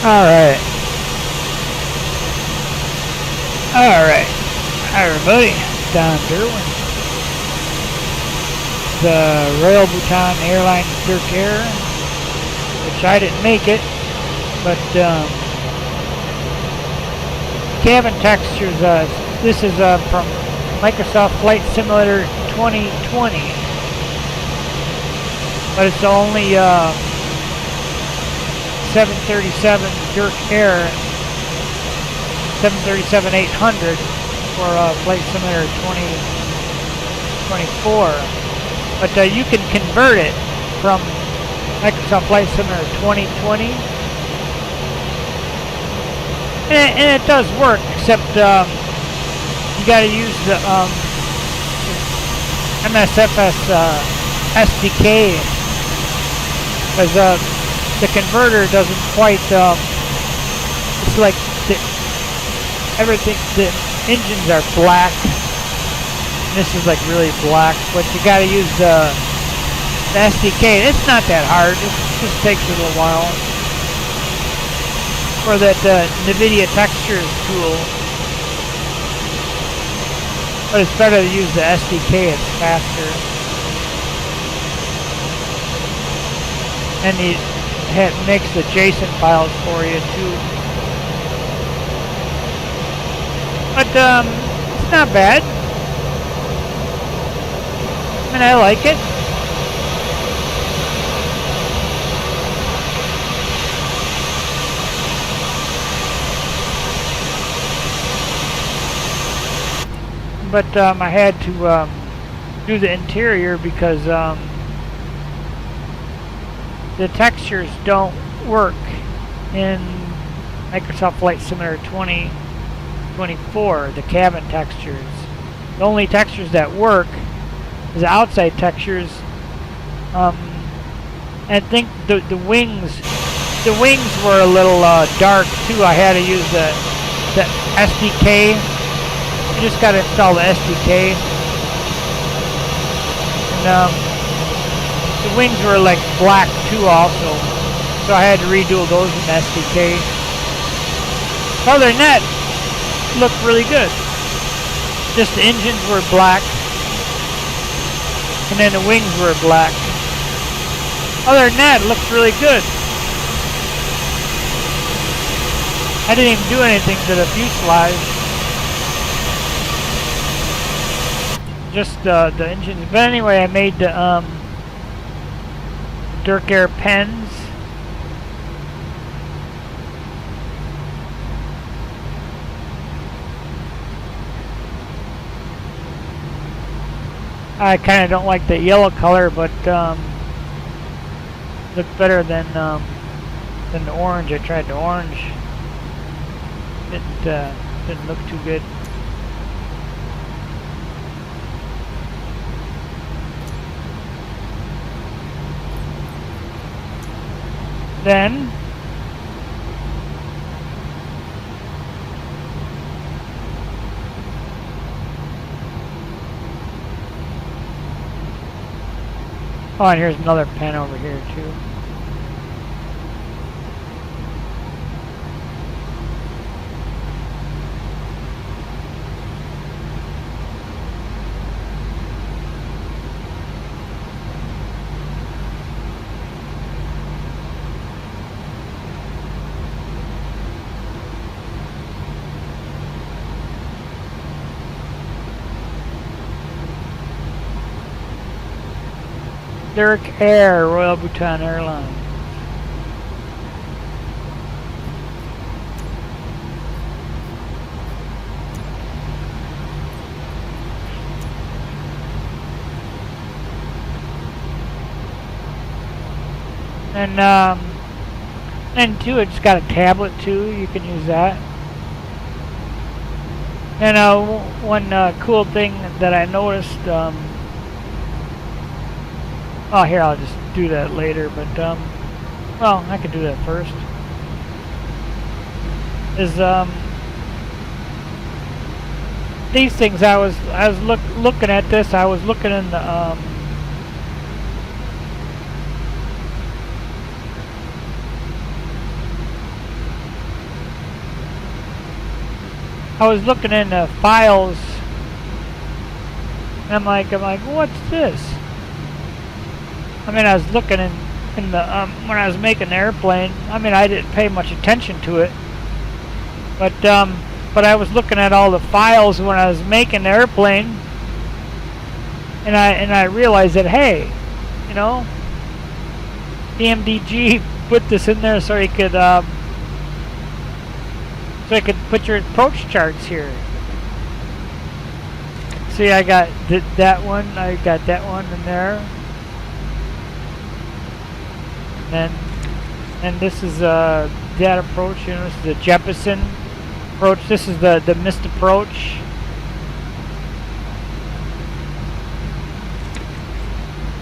Alright. Alright. Hi everybody. Don Derwin. The Royal Bhutan Airlines DurkAir, which I didn't make it, but cabin textures, this is from Microsoft Flight Simulator 2020, but it's only 737 DurkAir 737-800 for Flight Simulator 2024. But you can convert it from Microsoft Flight Simulator 2020, and it does work, except you got to use the MSFS SDK, because the converter doesn't quite. It's like everything. The engines are black. This is like really black, but you got to use the SDK. It's not that hard. It just takes a little while. Or that NVIDIA textures tool. But it's better to use the SDK. It's faster. And it makes the JSON files for you too. But it's not bad. I mean, I like it. But I had to do the interior because the textures don't work in Microsoft Flight Simulator 2024, the cabin textures. The only textures that work is outside textures. I think the wings were a little dark too. I had to use the SDK. You just got to install the SDK. And the wings were like black too also, so I had to redo those in the SDK. Other than that, it looked really good. Just the engines were black, and then the wings were black. Other than that, it looks really good. I didn't even do anything to the fuselage. Just the engines. But anyway, I made the DurkAir pens. I kind of don't like the yellow color, but looked better than the orange. I tried the orange. Didn't look too good. Then oh, and here's another pen over here too. DurkAir, Royal Bhutan Airlines. And too, it's got a tablet too. You can use that. And one cool thing that I noticed. Oh, here, I'll just do that later, but, well, I could do that first. Is, these things, I was looking at this, I was looking in the, I was looking in the files, and I'm like, what's this? I mean, I was looking in the when I was making the airplane. I mean, I didn't pay much attention to it, but I was looking at all the files when I was making the airplane, and I realized that, hey, you know, PMDG put this in there so you could put your approach charts here. See, I got that one. I got that one in there. And this is that approach. You know, this is the Jeppesen approach. This is the missed approach.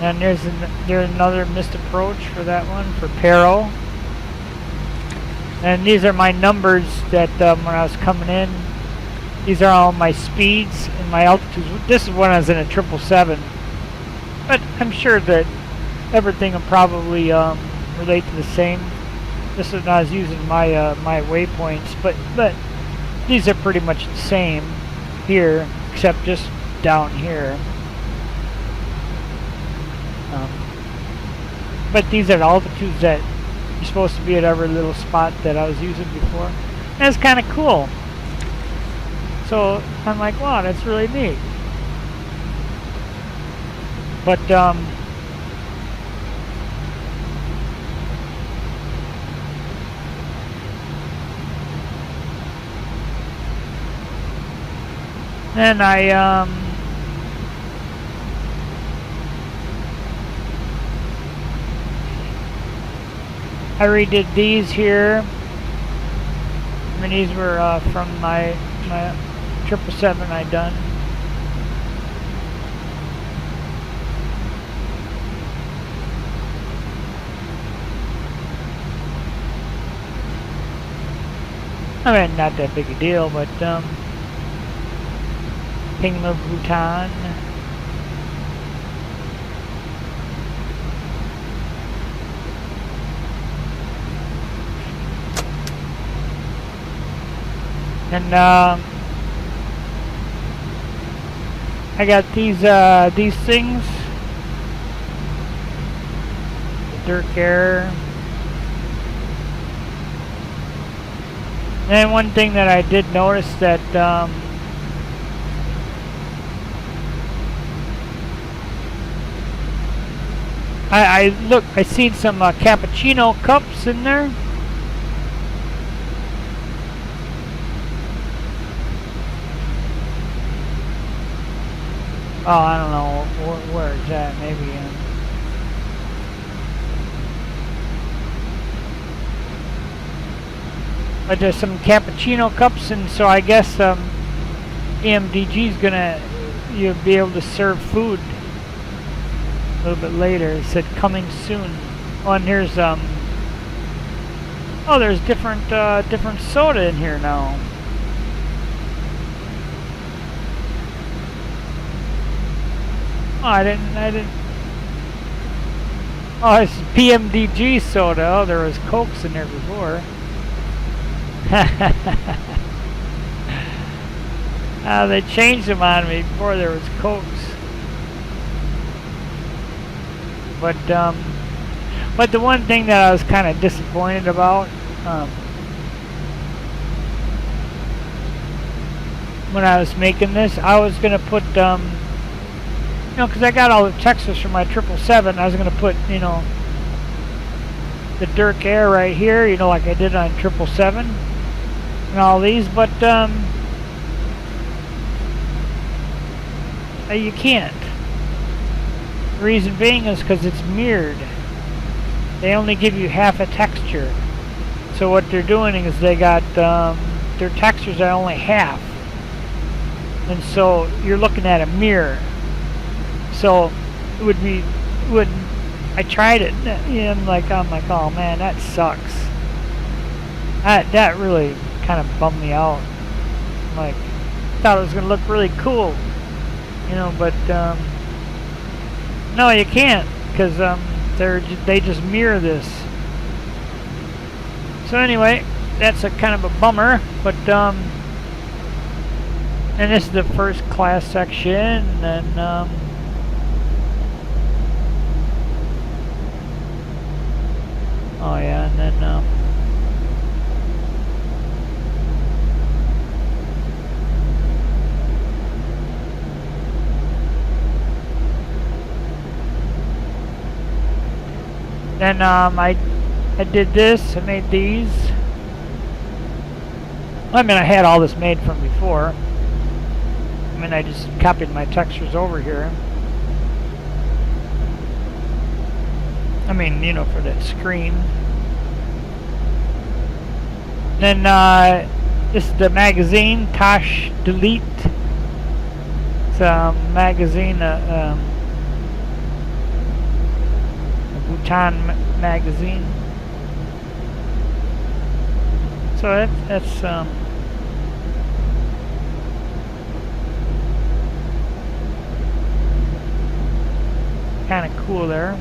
And there's another missed approach for that one, for Pero. And these are my numbers that when I was coming in, these are all my speeds and my altitudes. This is when I was in a 777. But I'm sure that everything will probably relate to the same. This is when I was using my my waypoints, but these are pretty much the same here, except just down here. But these are the altitudes that you're supposed to be at every little spot that I was using before. And it's kind of cool. So I'm like, wow, that's really neat. But then I redid these here. I mean, these were from my 777 I done. I mean, not that big a deal, but Kingdom of Bhutan. And I got these things, DurkAir. And one thing that I did notice that I seen some cappuccino cups in there. Oh, I don't know where is that? Maybe. But there's some cappuccino cups, and so I guess PMDG is gonna you'll be able to serve food a little bit later. It said coming soon. Oh, and here's oh, there's different soda in here now. Oh, I didn't. Oh, it's PMDG soda. Oh, there was Cokes in there before. They changed them on me. Before there was Cokes. But the one thing that I was kind of disappointed about when I was making this, I was gonna put you know, because I got all the Texas from my 777, I was going to put, you know, the DurkAir right here, you know, like I did on 777 and all these, but you can't. The reason being is because it's mirrored. They only give you half a texture. So what they're doing is they got their textures are only half, and so you're looking at a mirror. So it wouldn't. I tried it, and I'm like, oh man, that sucks. That really kind of bummed me out. Like, thought it was gonna look really cool, you know, but no, you can't, because they just mirror this. So anyway, that's a kind of a bummer, but And this is the first class section, and oh yeah, and then I did this. I made these. I mean, I had all this made from before. I mean, I just copied my textures over here. I mean, you know, for that screen. Then this is the magazine, Tosh Delete. It's a magazine, a Bhutan magazine. So that's kind of cool there.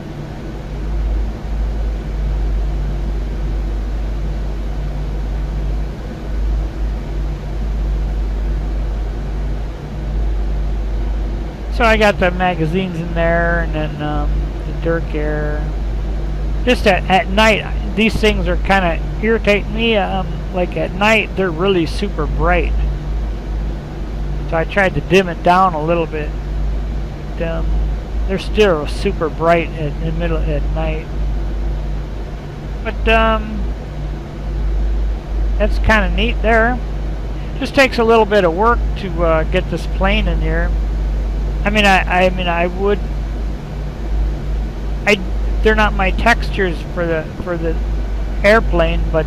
So I got the magazines in there, and then the DurkAir. Just at night, these things are kind of irritating me. Like at night, they're really super bright. So I tried to dim it down a little bit. But, they're still super bright in the middle at night. But that's kind of neat there. Just takes a little bit of work to get this plane in here. I mean, they're not my textures for the airplane, but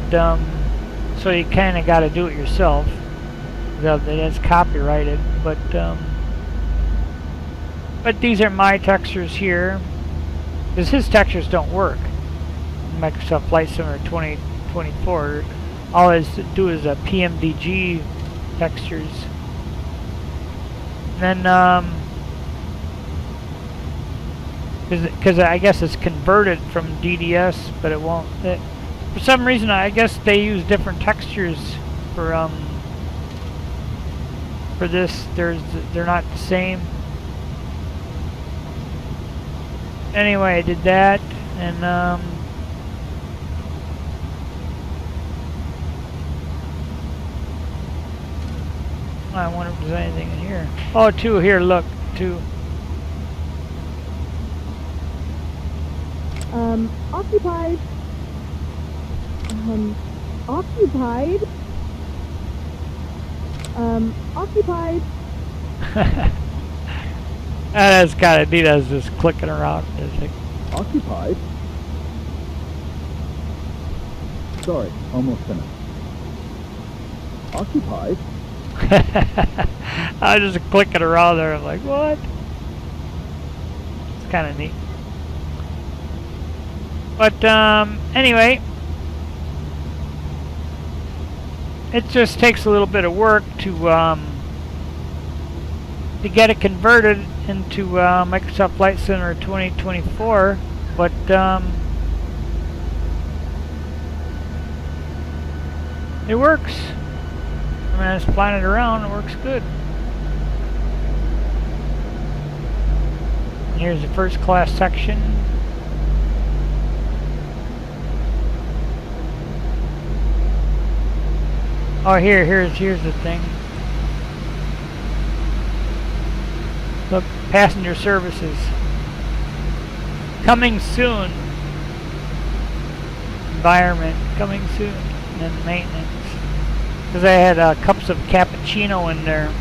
so you kind of got to do it yourself. It's copyrighted, but these are my textures here, because his textures don't work. Microsoft Flight Simulator 2024, all it is to do is a PMDG textures. And then because I guess it's converted from DDS, but it won't. For some reason, I guess they use different textures for this. They're not the same. Anyway, I did that, and I wonder if there's anything in here. Oh, two here. Look, two. Occupied. Occupied. Occupied. That's kind of neat. I was just clicking around. Occupied? Sorry, almost finished. Occupied? I was just clicking around there. I'm like, what? It's kind of neat. But anyway, it just takes a little bit of work to get it converted into Microsoft Flight Simulator 2024, but it works. I mean, I just flying it around, it works good. And here's the first class section. Oh, here's the thing. Look, passenger services. Coming soon. Environment, coming soon. And then maintenance. Because I had cups of cappuccino in there.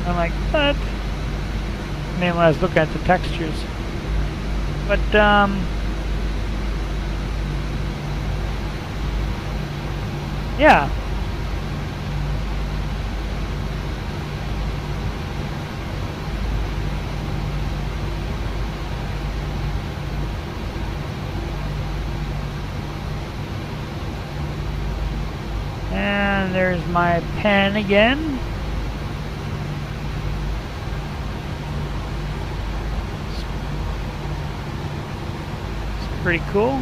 I'm like, what? I mean, when I was looking at the textures. But, yeah. And there's my pen again. It's pretty cool.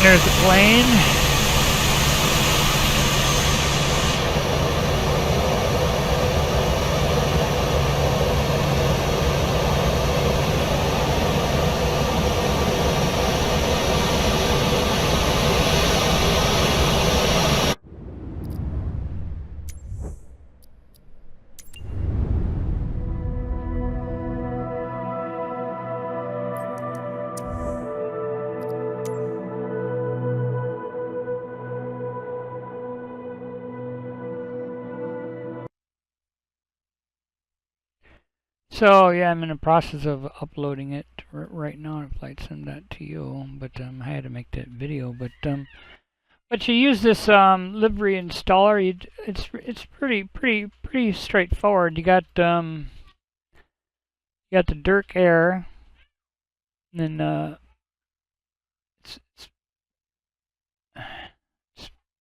There's the plane. So yeah, I'm in the process of uploading it right now. If I'd send that to you, but I had to make that video. But you use this livery installer. It's pretty straightforward. You got the DurkAir, and then it's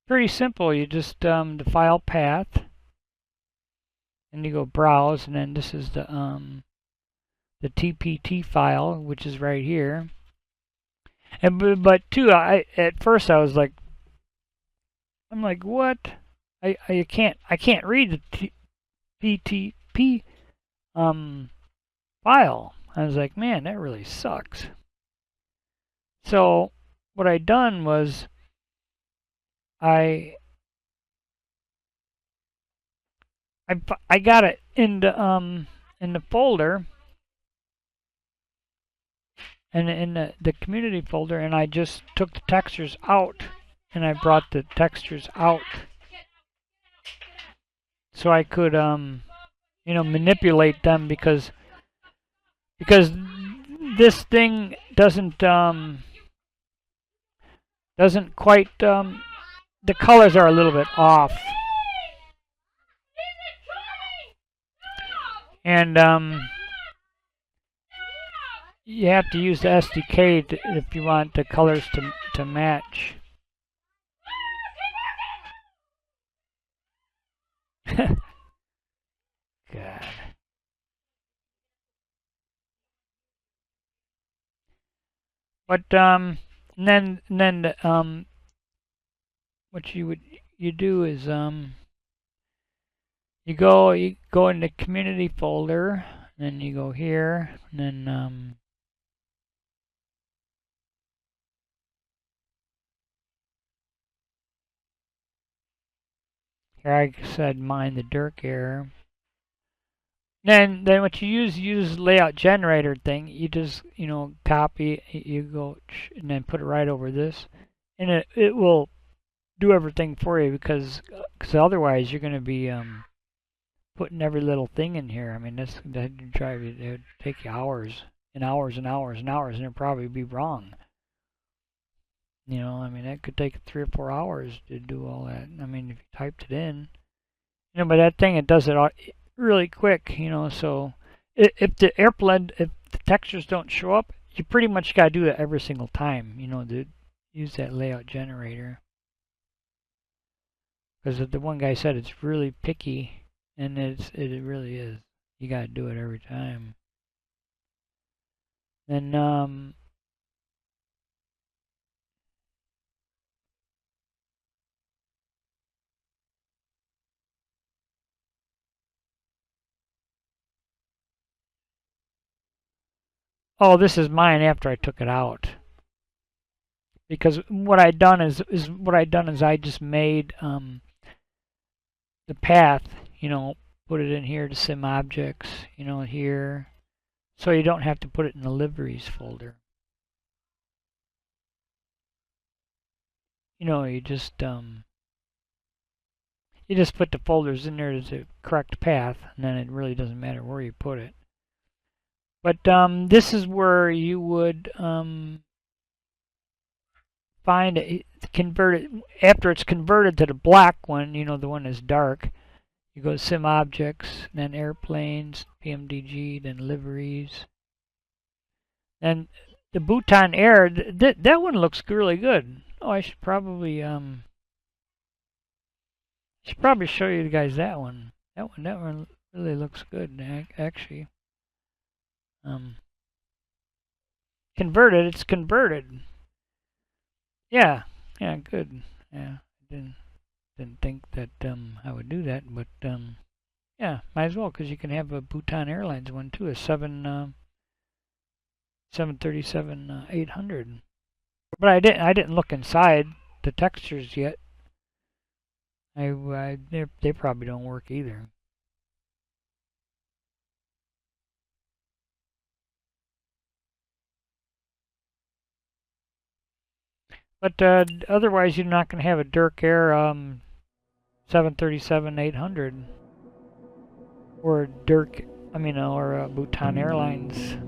pretty simple. You just the file path. And you go browse, and then this is the TPT file, which is right here. And but too, at first I was like, I'm like, what? I can't read the PTP file. I was like, man, that really sucks. So what I done was I got it in the folder, and in the community folder, and I just took the textures out, and I brought the textures out, so I could you know, manipulate them, because this thing doesn't quite the colors are a little bit off. And you have to use the SDK if you want the colors to match. God. But then what you do is you go in the community folder, and then you go here, and then here I said mine the DurkAir. Then what you use layout generator thing. You just, you know, copy, you go and then put it right over this, and it will do everything for you, because otherwise you're going to be putting every little thing in here. I mean, that'd drive you. It would take you hours and hours and hours and hours, and it'd probably be wrong. You know, I mean, that could take 3 or 4 hours to do all that. I mean, if you typed it in, you know, but that thing, it does it all really quick. You know, so if the textures don't show up, you pretty much got to do it every single time. You know, to use that layout generator, because the one guy said it's really picky. And it really is. You gotta do it every time. Then oh, this is mine after I took it out. Because what I done is I just made the path, you know, put it in here to sim objects, you know, here, so you don't have to put it in the liveries folder. You know, you just put the folders in there as the correct path, and then it really doesn't matter where you put it. But this is where you would find it, convert it after it's converted to the black one. You know, the one that's dark. You go to sim objects, then airplanes, PMDG, then liveries. And the Bhutan Air, that one looks really good. Oh, I should probably show you guys that one. That one really looks good, actually. Converted, it's converted. Yeah, yeah, good. Yeah, didn't think that I would do that, but yeah, might as well because you can have a Bhutan Airlines one too, a 737 800. But I didn't look inside the textures yet. They probably don't work either. But otherwise, you're not going to have a DurkAir 737 800 or or Bhutan Airlines.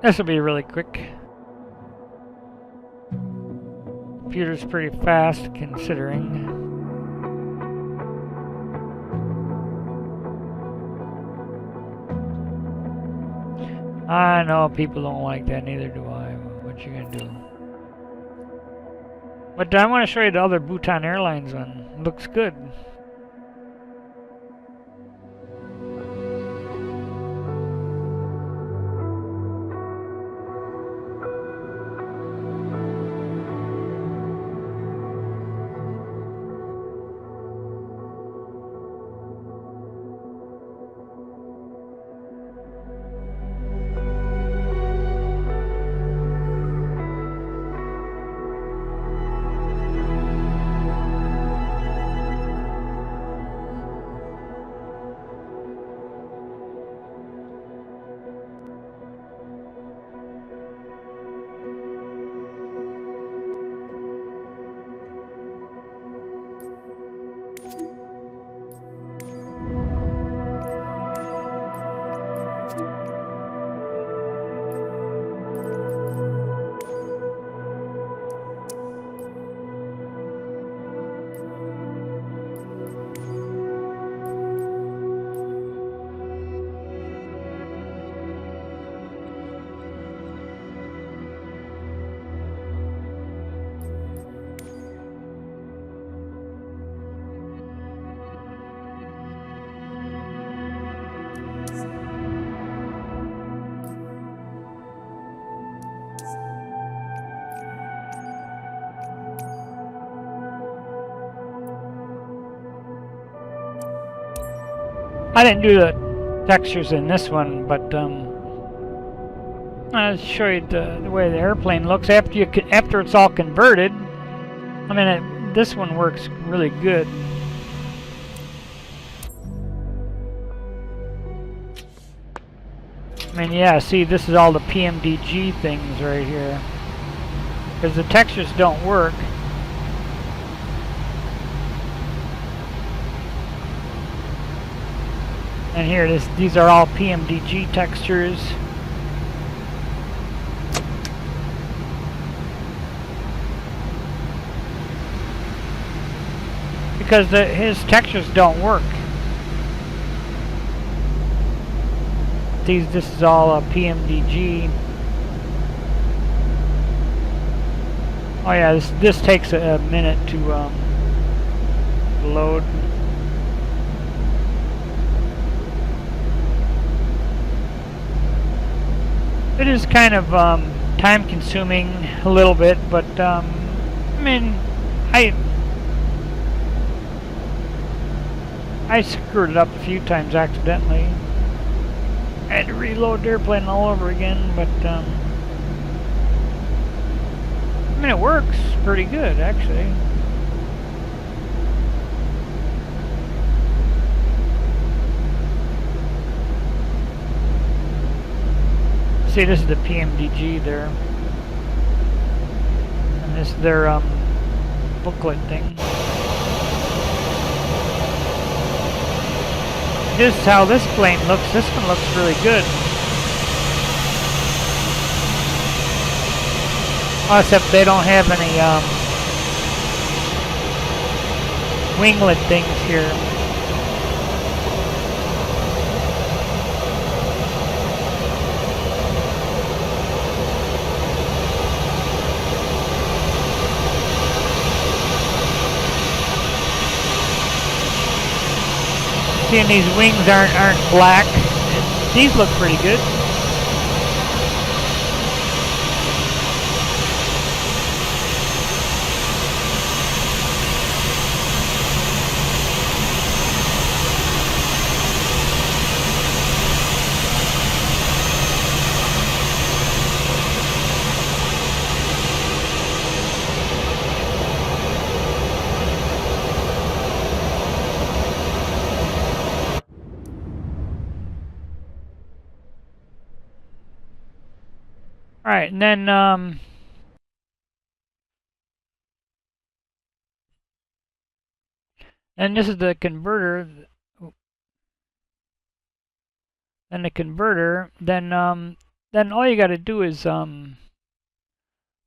This will be really quick. Computer's pretty fast considering. I know people don't like that, neither do I. What you gonna do? But I want to show you the other Bhutan Airlines one. It looks good. I didn't do the textures in this one, but I'll show you the way the airplane looks after it's all converted. I mean, this one works really good. I mean, yeah, see, this is all the PMDG things right here, because the textures don't work. And here, these are all PMDG textures. Because his textures don't work. This is all PMDG. Oh yeah, this takes a minute to load. It is kind of time consuming a little bit, but I mean, I screwed it up a few times accidentally. I had to reload the airplane all over again, but I mean, it works pretty good actually. See, this is the PMDG there, and this is their booklet thing. This is how this plane looks. This one looks really good. Oh, except they don't have any winglet things here. seeing these wings aren't black. These look pretty good. All right, and then and this is the converter. And the converter, then all you got to do is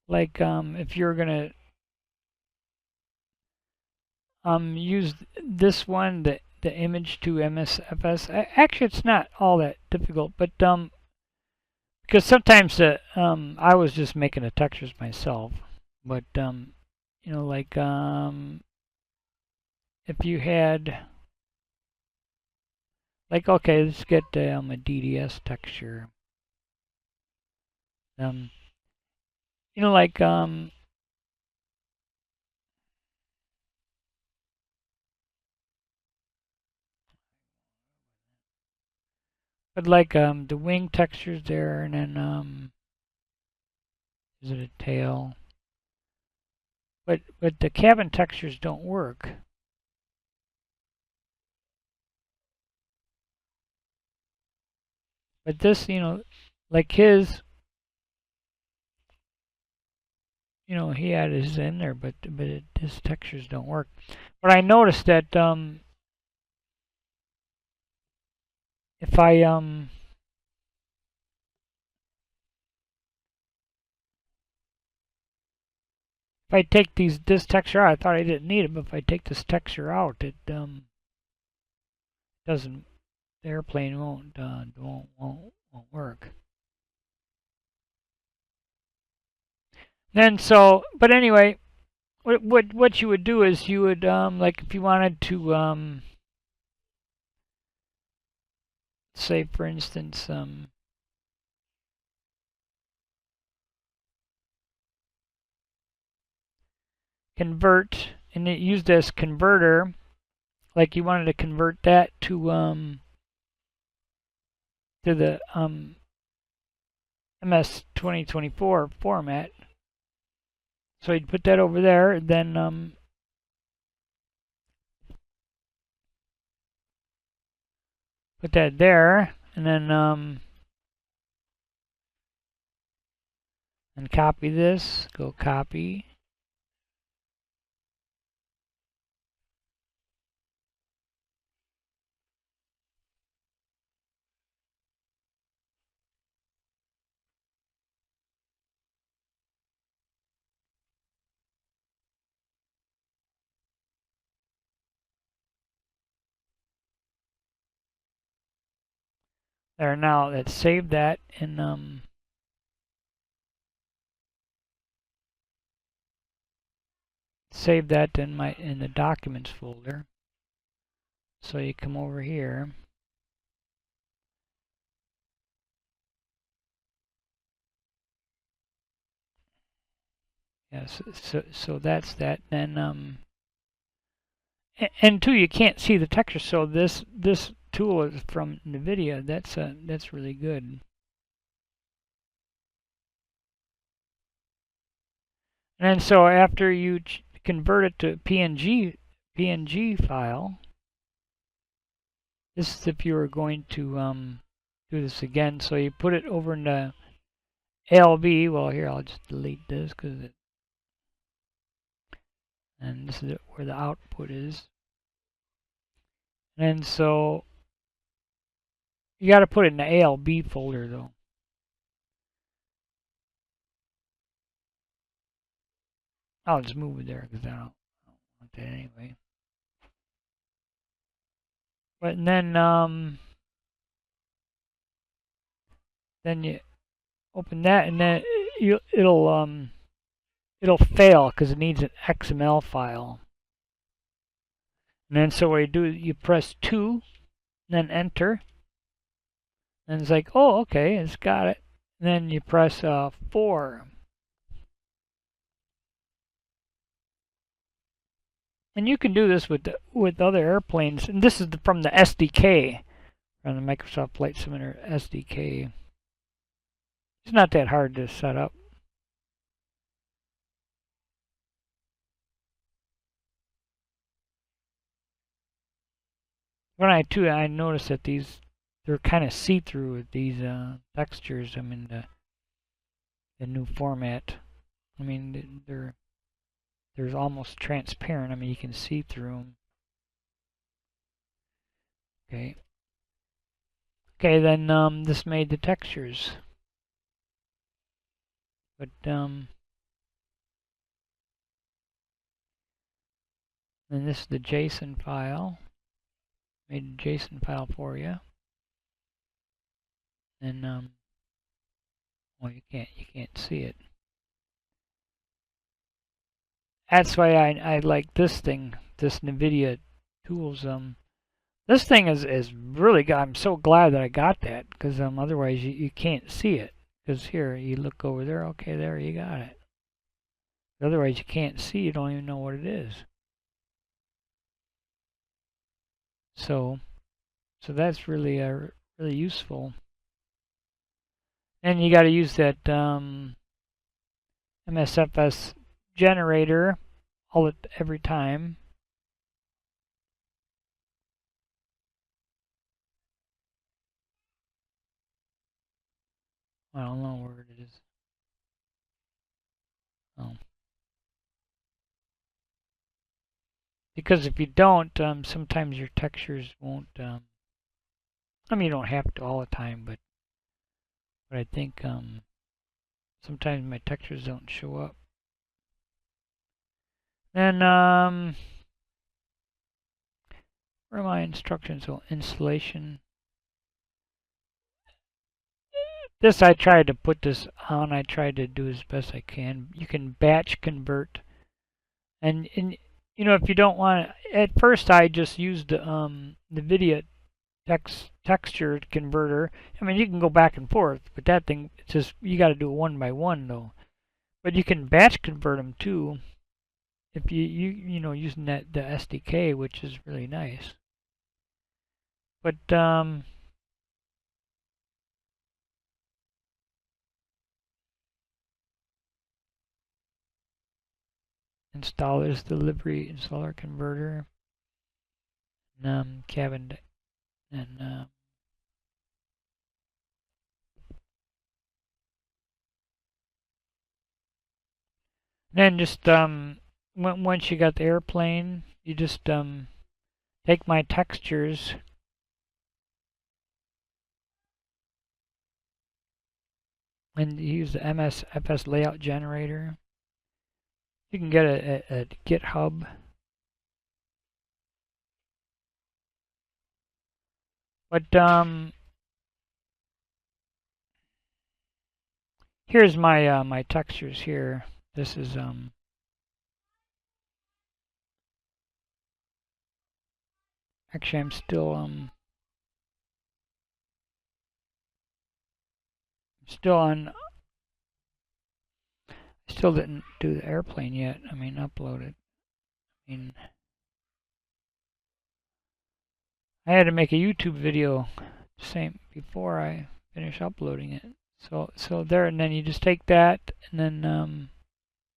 if you're gonna use this one, the image to MSFS. Actually, it's not all that difficult, but because sometimes I was just making the textures myself, but you know, like if you had okay, let's get a DDS texture. You know, but the wing textures there, and then is it a tail? But the cabin textures don't work. But this, you know, like his, you know, he had his in there, but his textures don't work. But I noticed that if I take this texture out, I thought I didn't need it, but if I take this texture out, it doesn't. The airplane won't work. Then but anyway, what you would do is you would like if you wanted to say for instance convert, and it used as converter, like you wanted to convert that to the MS2024 format. So you'd put that over there, and then put that there, and then and copy this. Go copy. There, now let's save that in save that in the documents folder. So you come over here. Yes, so that's that. Then and two, you can't see the texture, so this tool is from NVIDIA. That's really good. And then so after you convert it to PNG file, this is if you were going to do this again. So you put it over in the ALB. Well, here I'll just delete this because it. And this is where the output is. And so you got to put it in the ALB folder though. I'll just move it there because I don't want that anyway. But then you open that, and then it'll fail because it needs an XML file. And then so what you do is you press 2 then enter. And it's like, oh, okay, it's got it. And then you press 4. And you can do this with other airplanes. And this is from the SDK, from the Microsoft Flight Simulator SDK. It's not that hard to set up. When I noticed that they're kind of see-through with these textures. I mean, the new format. I mean, there's almost transparent. I mean, you can see through them. Okay. Okay, then this made the textures. But then this is the JSON file. Made a JSON file for you. And well, you can't see it. That's why I like this thing, this NVIDIA tools. This thing is really good. I'm so glad that I got that, because otherwise you can't see it. Because here, you look over there, okay, there you got it. Otherwise you can't see, you don't even know what it is. So that's really really useful. And you got to use that MSFS generator every time. I don't know where it is. Oh. Because if you don't, sometimes your textures won't. I mean, you don't have to all the time, but I think sometimes my textures don't show up. Then where are my instructions? So installation. This I tried to put this on. I tried to do as best I can. You can batch convert, and you know, if you don't want to, at first I just used the NVIDIA texture converter. I mean, you can go back and forth, but that thing, it's just, you got to do it one by one though. But you can batch convert them too, if you know, using the SDK, which is really nice. But installers, delivery installer converter, cabin, and then just once you got the airplane, you just take my textures and use the MSFS layout generator. You can get a GitHub. But here's my my textures here. This is actually I'm still on. I still didn't do the airplane yet. I mean, upload it. I mean, I had to make a YouTube video before I finish uploading it. So there, and then you just take that, and then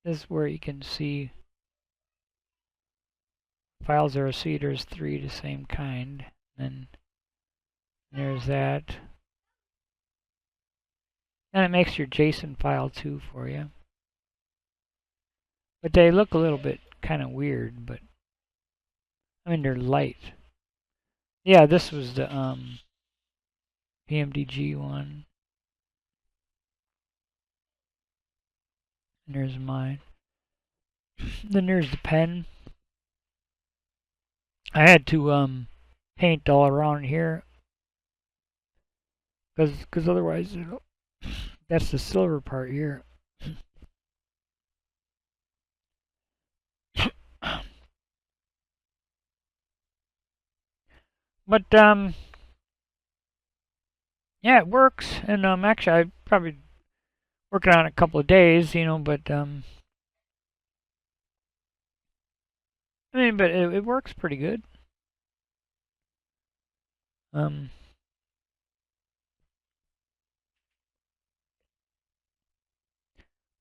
this is where you can see file 0C. There's 3 the same kind. And there's that. And it makes your JSON file too for you. But they look a little bit kind of weird, but I mean, they're light. Yeah, this was the PMDG one. And there's mine. Then there's the pen. I had to paint all around here, because otherwise that's the silver part here. But Yeah, it works, and actually I probably working on it a couple of days, you know, but I mean, but it works pretty good. Um,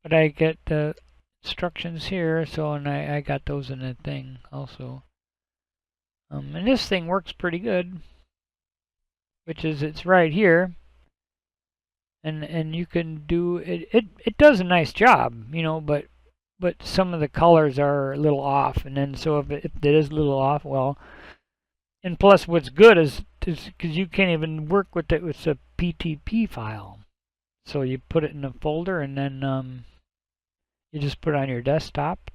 but I get the instructions here, so and I got those in the thing also. And this thing works pretty good, which is it's right here, and you can do it. It does a nice job, you know, but some of the colors are a little off, and then so if it is a little off, well, and plus what's good is because you can't even work with it with a PTP file. So you put it in a folder, and then you just put it on your desktop.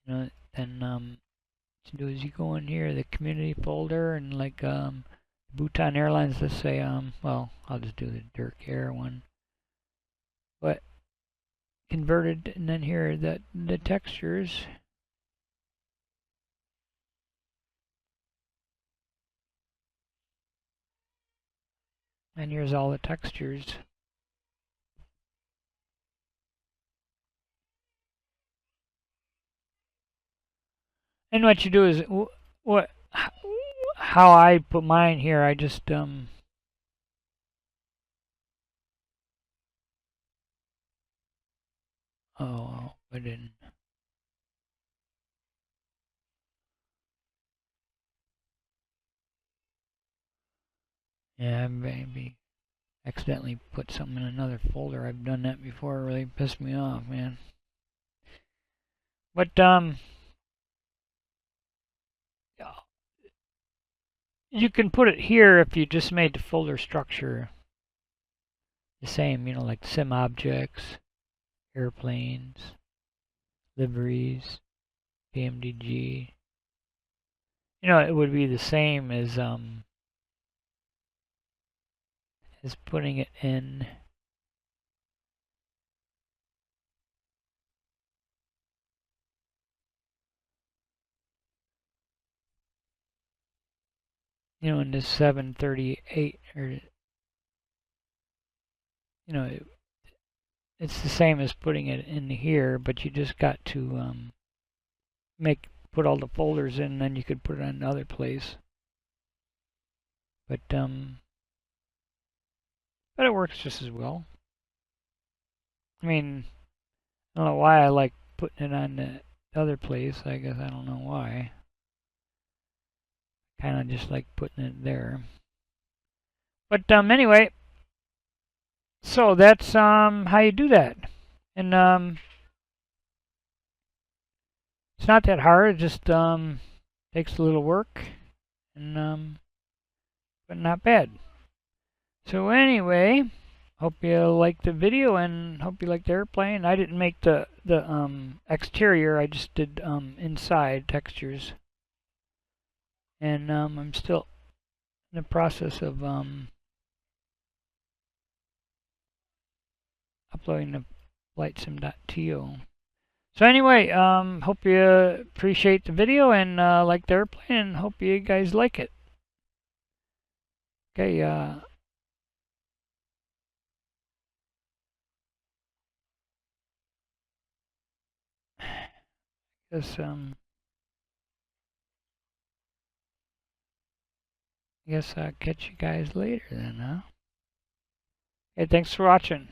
You know, and what you do is you go in here, the community folder, and like Bhutan Airlines. Let's say well, I'll just do the DurkAir one. But converted, and then here the textures. And here's all the textures. And what you do is how I put mine here. I just oh, I didn't. Yeah, maybe accidentally put something in another folder. I've done that before. It really pissed me off, man. But you can put it here if you just made the folder structure the same, you know, like sim objects, airplanes, liveries, PMDG. You know, it would be the same as putting it in you know, in this 738, or you know, it's the same as putting it in here, but you just got to put all the folders in, and then you could put it in another place. But it works just as well. I mean, I don't know why I like putting it on the other place. I guess I don't know why. Kind of just like putting it there. But anyway, so that's how you do that. And it's not that hard. It just takes a little work, and but not bad. So anyway, hope you liked the video and hope you liked the airplane. I didn't make the exterior. I just did inside textures. And I'm still in the process of uploading the flightsim.to. So anyway, hope you appreciate the video and like the airplane, and hope you guys like it. Okay, guess I'll catch you guys later then, huh? Okay, thanks for watching.